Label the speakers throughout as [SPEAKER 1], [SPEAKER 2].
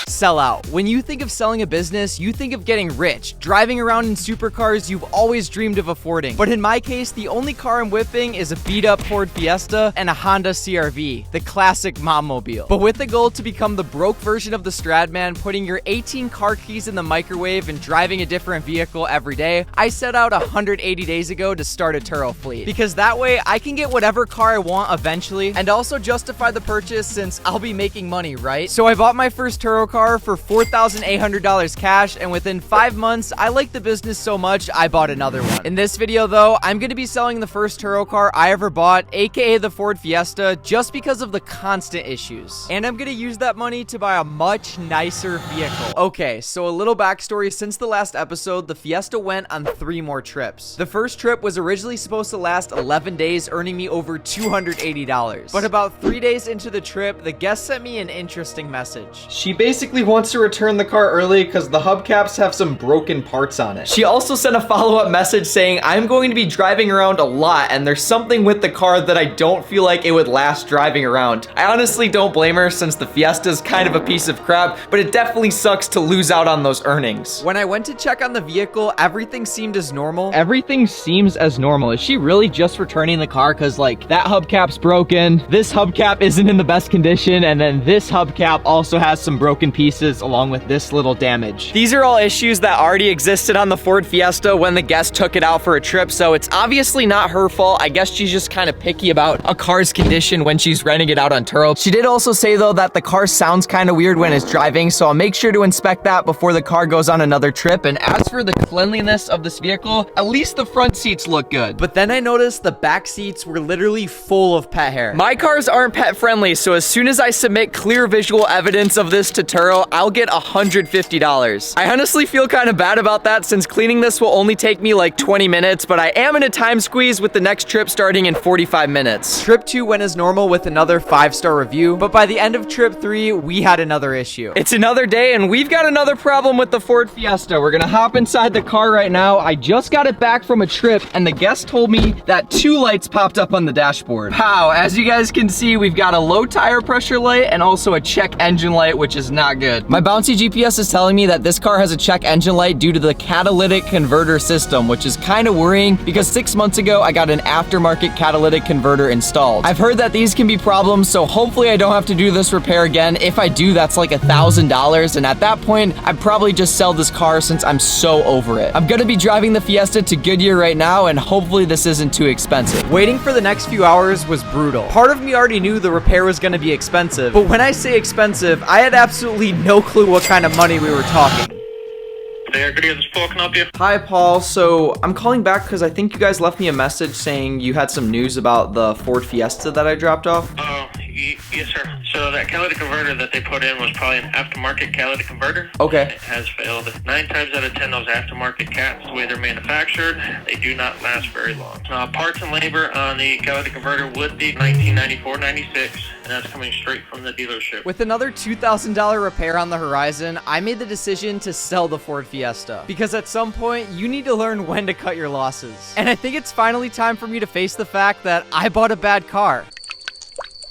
[SPEAKER 1] Sell out. When you think of selling a business, you think of getting rich, driving around in supercars you've always dreamed of affording. But in my case, the only car I'm whipping is a beat-up Ford Fiesta and a Honda CR-V, the classic Moomoo. But with the goal to become the broke version of the Stradman, putting your 18 car keys in the microwave and driving a different vehicle every day, I set out 180 days ago to start a Turo fleet. Because that way, I can get whatever car I want eventually, and also justify the purchase since I'll be making money, right? So I bought my first Turo car for $4,800 cash, and within 5 months, I liked the business so much, I bought another one. In this video though, I'm going to be selling the first Turo car I ever bought, aka the Ford Fiesta, just because of the constant issues. And I'm going to use that money to buy a much nicer vehicle. Okay, so a little backstory. Since the last episode, the Fiesta went on 3 more trips. The first trip was originally supposed to last 11 days, earning me over $280. But about 3 days into the trip, the guest sent me an interesting message.
[SPEAKER 2] She basically wants to return the car early because the hubcaps have some broken parts on it. She also sent a follow-up message saying, I'm going to be driving around a lot and there's something with the car that I don't feel like it would last driving around. I honestly don't blame her since the Fiesta is kind of a piece of crap, but it definitely sucks to lose out on those earnings.
[SPEAKER 1] When I went to check on the vehicle, everything seemed as normal.
[SPEAKER 3] Everything seems as normal. Is she really just returning the car because like that hubcap's broken, this hubcap isn't in the best condition, and then this hubcap also has some broken pieces along with this little damage?
[SPEAKER 2] These are all issues that already existed on the Ford Fiesta when the guest took it out for a trip, so it's obviously not her fault. I guess she's just kind of picky about a car's condition when she's renting it out on Turo. She did also say though that the car sounds kind of weird when it's driving, so I'll make sure to inspect that before the car goes on another trip. And as for the cleanliness of this vehicle, at least the front seats look good.
[SPEAKER 1] But then I noticed the back seats were literally full of pet hair.
[SPEAKER 2] My cars aren't pet friendly, so as soon as I submit clear visual evidence of this to Turo, I'll get $150. I honestly feel kind of bad about that since cleaning this will only take me like 20 minutes, but I am in a time squeeze with the next trip starting in 45 minutes.
[SPEAKER 1] Trip 2 went as normal with another 5-star review, but by the end of trip 3, we had another issue.
[SPEAKER 2] It's another day and we've got another problem with the Ford Fiesta. We're gonna hop inside the car right now. I just got it back from a trip and the guest told me that 2 lights popped up on the dashboard. Wow, as you guys can see, we've got a low tire pressure light and also a check engine light, which is not good. My bouncy GPS is telling me that this car has a check engine light due to the catalytic converter system, which is kind of worrying because 6 months ago, I got an aftermarket catalytic converter installed. I've heard that these can be problems, so hopefully I don't have to do this repair again. If I do, that's like $1,000, and at that point, I'd probably just sell this car since I'm so over it. I'm gonna be driving the Fiesta to Goodyear right now, and hopefully this isn't too expensive.
[SPEAKER 1] Waiting for the next few hours was brutal. Part of me already knew the repair was gonna be expensive, but when I say expensive, I had absolutely no clue what kind of money we were talking.
[SPEAKER 2] Hi, Paul. So I'm calling back because I think you guys left me a message saying you had some news about the Ford Fiesta that I dropped off.
[SPEAKER 4] Oh, yes, sir. So that catalytic converter that they put in was probably an aftermarket catalytic converter.
[SPEAKER 2] Okay.
[SPEAKER 4] It has failed. 9 times out of 10, those aftermarket cats, the way they're manufactured, they do not last very long. Parts and labor on the catalytic converter would be $1994.96, and that's coming straight from the dealership.
[SPEAKER 1] With another $2,000 repair on the horizon, I made the decision to sell the Ford Fiesta. Because at some point, you need to learn when to cut your losses. And I think it's finally time for me to face the fact that I bought a bad car.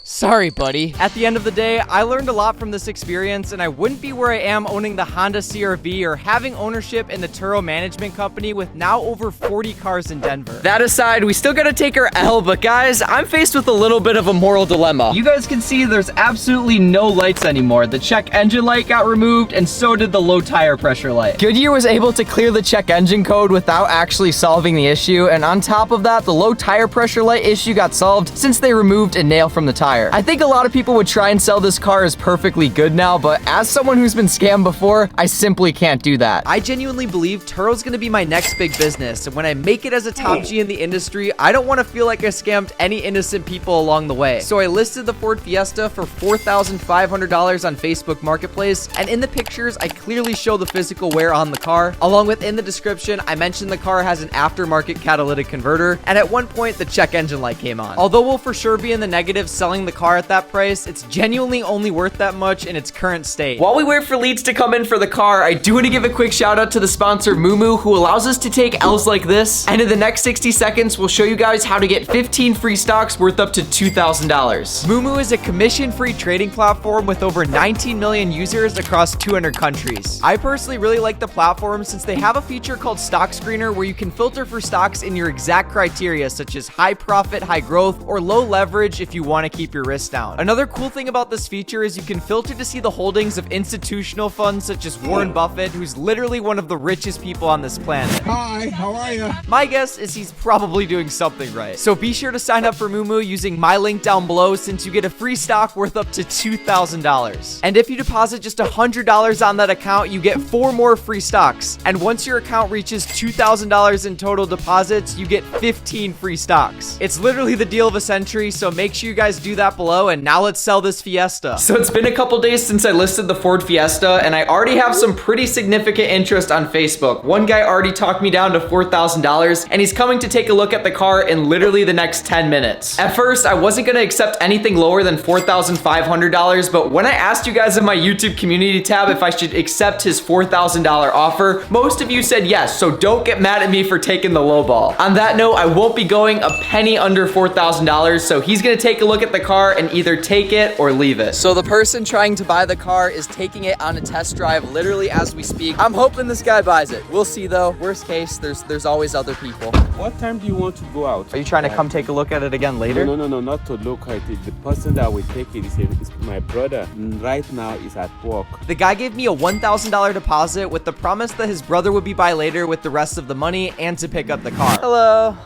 [SPEAKER 1] Sorry, buddy. At the end of the day, I learned a lot from this experience, and I wouldn't be where I am owning the Honda CR-V or having ownership in the Turo management company with now over 40 cars in Denver.
[SPEAKER 2] That aside, we still gotta take our L, but guys, I'm faced with a little bit of a moral dilemma. You guys can see there's absolutely no lights anymore. The check engine light got removed, and so did the low tire pressure light. Goodyear was able to clear the check engine code without actually solving the issue, and on top of that, the low tire pressure light issue got solved since they removed a nail from the tire. I think a lot of people would try and sell this car as perfectly good now, but as someone who's been scammed before, I simply can't do that.
[SPEAKER 1] I genuinely believe Turo's gonna be my next big business, and when I make it as a top G in the industry, I don't want to feel like I scammed any innocent people along the way. So I listed the Ford Fiesta for $4,500 on Facebook Marketplace, and in the pictures, I clearly show the physical wear on the car. Along with in the description, I mentioned the car has an aftermarket catalytic converter, and at one point, the check engine light came on. Although we'll for sure be in the negative selling selling the car at that price, it's genuinely only worth that much in its current state.
[SPEAKER 2] While we wait for leads to come in for the car, I do want to give a quick shout out to the sponsor Moomoo, who allows us to take L's like this. And in the next 60 seconds, we'll show you guys how to get 15 free stocks worth up to $2,000.
[SPEAKER 1] Moomoo is a commission-free trading platform with over 19 million users across 200 countries. I personally really like the platform since they have a feature called Stock Screener where you can filter for stocks in your exact criteria, such as high profit, high growth, or low leverage if you want to keep your risk down. Another cool thing about this feature is you can filter to see the holdings of institutional funds such as Warren Buffett, who's literally one of the richest people on this planet.
[SPEAKER 5] Hi, how are you?
[SPEAKER 1] My guess is he's probably doing something right. So be sure to sign up for Moomoo using my link down below since you get a free stock worth up to $2,000. And if you deposit just $100 on that account, you get 4 more free stocks. And once your account reaches $2,000 in total deposits, you get 15 free stocks. It's literally the deal of a century, so make sure you guys do that below, and now let's sell this Fiesta.
[SPEAKER 2] So it's been a couple days since I listed the Ford Fiesta, and I already have some pretty significant interest on Facebook. One guy already talked me down to $4,000, and he's coming to take a look at the car in literally the next 10 minutes. At first, I wasn't gonna accept anything lower than $4,500, but when I asked you guys in my YouTube community tab if I should accept his $4,000 offer, most of you said yes, so don't get mad at me for taking the low ball. On that note, I won't be going a penny under $4,000, so he's gonna take a look at the car and either take it or leave it.
[SPEAKER 1] So the person trying to buy the car is taking it on a test drive literally as we speak. I'm hoping this guy buys it. We'll see though. Worst case, there's always other people.
[SPEAKER 5] What time do you want to go out?
[SPEAKER 1] Are you trying to come take a look at it again later?
[SPEAKER 5] No, not to look at it. The person that will take it is my brother. Right now is at work.
[SPEAKER 1] The guy gave me a $1,000 deposit with the promise that his brother would be by later with the rest of the money and to pick up the car. Hello.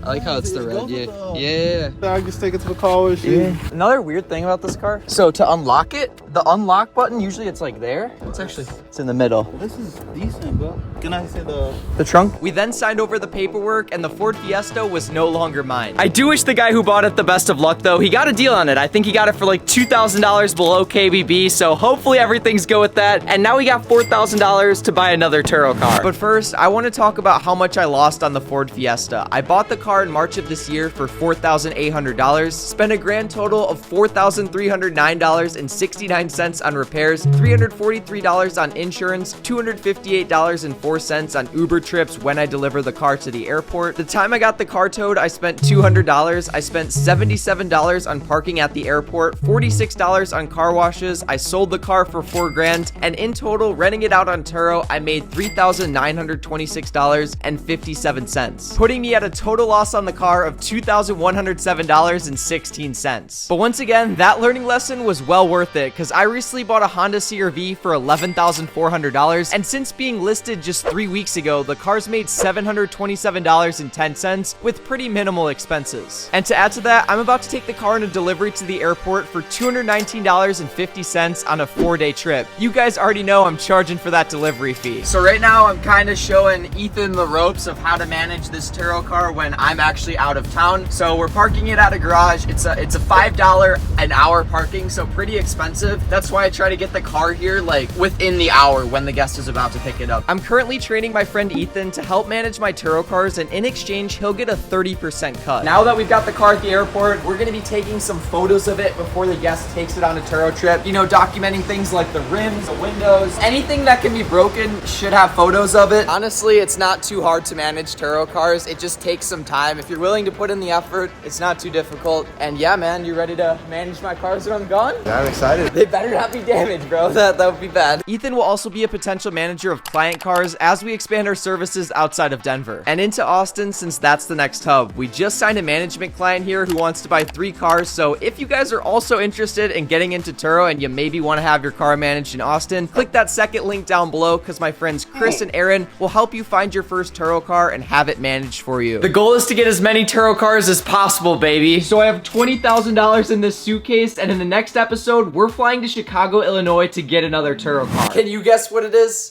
[SPEAKER 1] I like how it's the red, yeah.
[SPEAKER 5] I just take it to the car wash.
[SPEAKER 1] Yeah. Another weird thing about this car, so to unlock it, the unlock button, usually it's like there. It's in the middle.
[SPEAKER 5] This is decent, bro. Can I say the
[SPEAKER 1] trunk? We then signed over the paperwork and the Ford Fiesta was no longer mine.
[SPEAKER 2] I do wish the guy who bought it the best of luck though. He got a deal on it. I think he got it for like $2,000 below KBB, so hopefully everything's good with that. And now we got $4,000 to buy another Turo car.
[SPEAKER 1] But first, I want to talk about how much I lost on the Ford Fiesta. I bought the car in March of this year for $4,800, spent a grand total of $4,309.69 on repairs, $343 on insurance, $258.04 on Uber trips when I deliver the car to the airport. The time I got the car towed, I spent $200. I spent $77 on parking at the airport, $46 on car washes. I sold the car for $4 grand, and in total, renting it out on Turo, I made $3,926.57, putting me at a total loss on the car of $2,107.16. But once again, that learning lesson was well worth it because I recently bought a Honda CR-V for $11,400, and since being listed just 3 weeks ago, the car's made $727.10 with pretty minimal expenses. And to add to that, I'm about to take the car on a delivery to the airport for $219.50 on a 4-day trip. You guys already know I'm charging for that delivery fee. So right now I'm kind of showing Ethan the ropes of how to manage this Turo car when I'm actually out of town. So we're parking it at a garage. It's a $5 an hour parking, so pretty expensive. That's why I try to get the car here like within the hour when the guest is about to pick it up. I'm currently training my friend Ethan to help manage my Turo cars, and in exchange he'll get a 30% cut. Now that we've got the car at the airport, we're gonna be taking some photos of it before the guest takes it on a Turo trip. You know, documenting things like the rims, the windows, anything that can be broken should have photos of it. Honestly, it's not too hard to manage Turo cars. It just takes some time. If you're willing to put in the effort, it's not too difficult. And yeah, man, you ready to manage my cars when I'm gone?
[SPEAKER 5] Yeah, I'm excited.
[SPEAKER 1] They better not be damaged, bro. That would be bad. Ethan will also be a potential manager of client cars as we expand our services outside of Denver and into Austin, since that's the next hub. We just signed a management client here who wants to buy 3 cars. So if you guys are also interested in getting into Turo and you maybe want to have your car managed in Austin, click that second link down below because my friends Chris and Aaron will help you find your first Turo car and have it managed for you.
[SPEAKER 2] The goal is to get as many Turo cars as possible, baby. So I have $20,000 in this suitcase, and in the next episode, we're flying to Chicago, Illinois to get another Turo car.
[SPEAKER 1] Can you guess what it is?